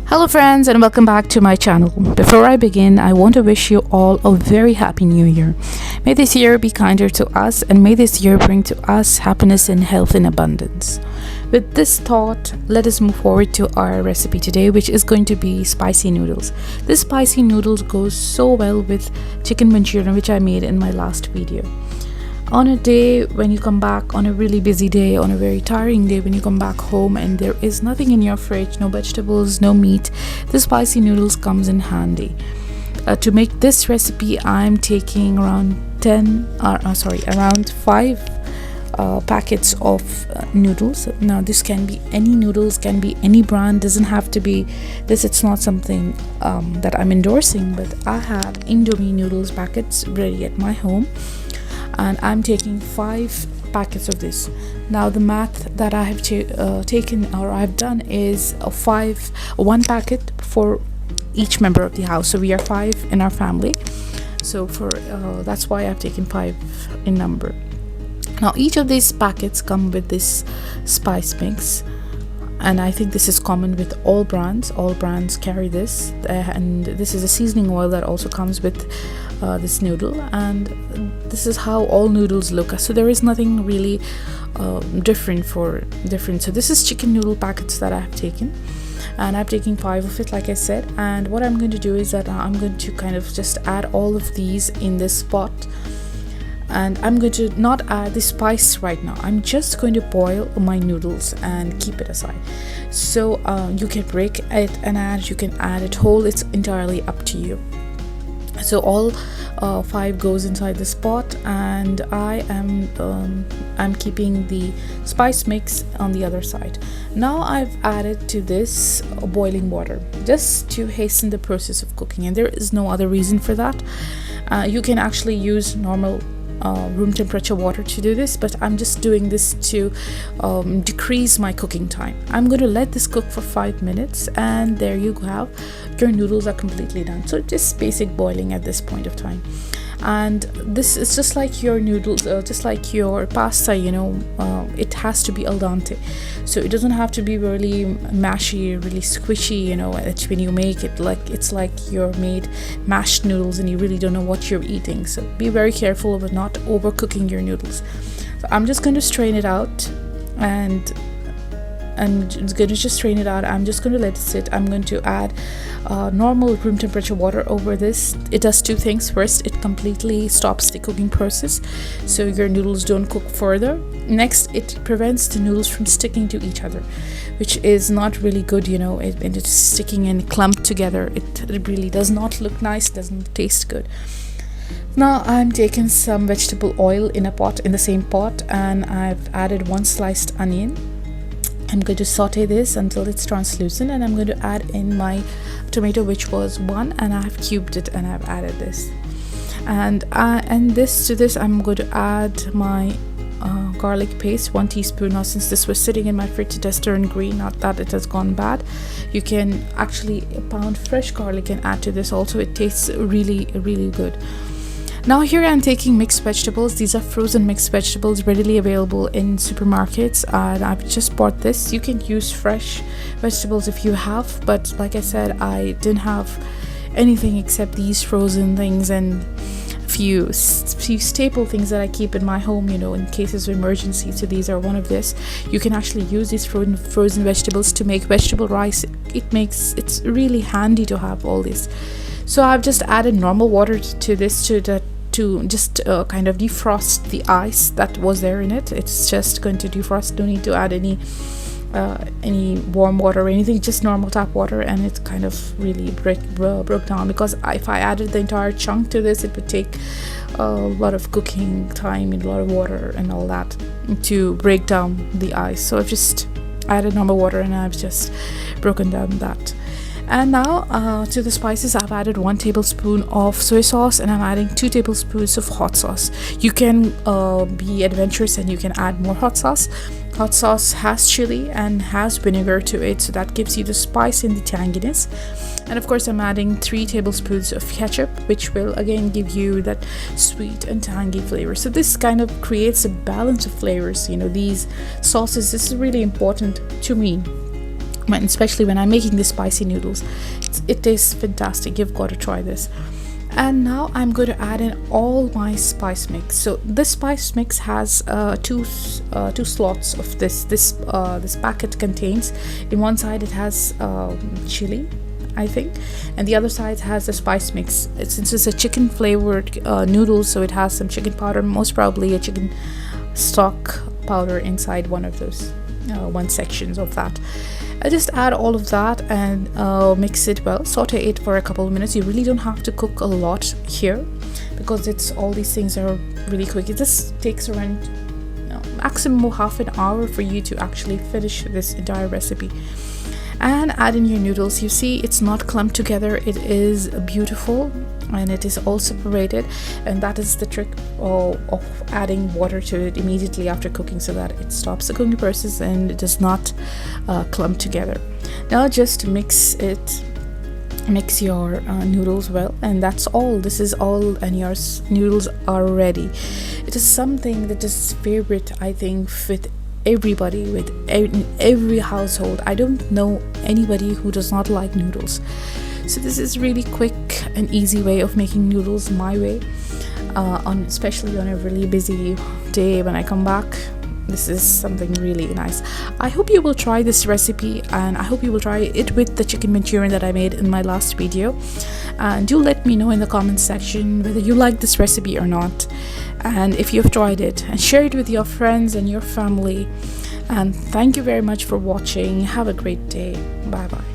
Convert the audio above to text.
Hello friends and welcome back to my channel. Before I begin, I want to wish you all a very happy new year. May this year be kinder to us and may this year bring to us happiness and health in abundance. With this thought, let us move forward to our recipe today, which is going to be spicy noodles. This spicy noodles goes so well with chicken manchurian, which I made in my last video. On a day when you come back, on a really busy day, on a very tiring day, when you come back home and there is nothing in your fridge, no vegetables, no meat, the spicy noodles comes in handy. To make this recipe, I'm taking around 5 packets of noodles. Now this can be any noodles, can be any brand, doesn't have to be this. It's not something that I'm endorsing, but I have Indomie noodles packets ready at my home. And I'm taking 5 packets of this. Now the math that I have taken or I've done is one packet for each member of the house. So we are 5 in our family. So for that's why I've taken 5 in number. Now each of these packets come with this spice mix, and I think this is common with all brands. All brands carry this, and this is a seasoning oil that also comes with this noodle, and this is how all noodles look. So there is nothing really different. So this is chicken noodle packets that I have taken, and I'm taking 5 of it, like I said. And what I'm going to do is that I'm going to kind of just add all of these in this pot, and I'm going to not add the spice right now. I'm just going to boil my noodles and keep it aside. So you can break it and add, you can add it whole, it's entirely up to you. So all 5 goes inside this pot, and I'm keeping the spice mix on the other side. Now I've added to this boiling water just to hasten the process of cooking, and there is no other reason for that. You can actually use normal room temperature water to do this, but I'm just doing this to decrease my cooking time. I'm going to let this cook for 5 minutes, and there you have your noodles are completely done. So just basic boiling at this point of time, and this is just like your noodles, just like your pasta, it has to be al dente. So it doesn't have to be really mashy, really squishy, it's when you make it like it's like you're made mashed noodles and you really don't know what you're eating. So be very careful of not overcooking your noodles. So I'm just going to strain it out, and I'm going to just strain it out. I'm just going to let it sit. I'm going to add normal room temperature water over this. It does 2 things. First, it completely stops the cooking process, so your noodles don't cook further. Next, it prevents the noodles from sticking to each other, which is not really good. It's sticking and clumped together. It really does not look nice, doesn't taste good. Now I'm taking some vegetable oil in the same pot, and I've added 1 sliced onion. I'm going to saute this until it's translucent, and I'm going to add in my tomato, which was 1, and I've cubed it and I've added this. And to this I'm going to add my garlic paste, 1 teaspoon. Now since this was sitting in my fridge, it has turned green, not that it has gone bad. You can actually pound fresh garlic and add to this also. It tastes really, really good. Now here I'm taking mixed vegetables. These are frozen mixed vegetables readily available in supermarkets, and I've just bought this. You can use fresh vegetables if you have, but like I said, I didn't have anything except these frozen things and a few staple things that I keep in my home, in cases of emergency. So these are one of this. You can actually use these frozen vegetables to make vegetable rice. It's really handy to have all this. So I've just added normal water to this to just kind of defrost the ice that was there in it. It's just going to defrost. Don't need to add any warm water or anything, just normal tap water, and it kind of really broke down, because if I added the entire chunk to this, it would take a lot of cooking time and a lot of water and all that to break down the ice. So I've just added normal water, and I've just broken down that. And now to the spices, I've added 1 tablespoon of soy sauce, and I'm adding 2 tablespoons of hot sauce. You can be adventurous and you can add more hot sauce. Hot sauce has chili and has vinegar to it, so that gives you the spice and the tanginess. And of course I'm adding 3 tablespoons of ketchup, which will again give you that sweet and tangy flavor. So this kind of creates a balance of flavors. These sauces, this is really important to me. especially when I'm making the spicy noodles. It tastes fantastic. You've got to try this. And now I'm going to add in all my spice mix. So this spice mix has two slots of this packet contains. In one side it has chili, I think, and the other side has the spice mix. Since it's a chicken flavored noodles, so it has some chicken powder, most probably a chicken stock powder inside one of those one sections of that. I just add all of that and mix it well, saute it for a couple of minutes. You really don't have to cook a lot here because it's all these things are really quick. It just takes around maximum half an hour for you to actually finish this entire recipe. And add in your noodles. You see it's not clumped together, it is beautiful and it is all separated, and that is the trick of adding water to it immediately after cooking so that it stops the cooking process and it does not clump together. Now just mix your noodles well, and that's all. This is all, and your noodles are ready. It is something that is favorite, I think, with everybody, with every household. I don't know anybody who does not like noodles. So this is really quick and easy way of making noodles my way, especially on a really busy day when I come back. This is something really nice. I hope you will try this recipe, and I hope you will try it with the chicken Manchurian that I made in my last video. And do let me know in the comments section whether you like this recipe or not, and if you've tried it, and share it with your friends and your family. And thank you very much for watching. Have a great day. Bye bye.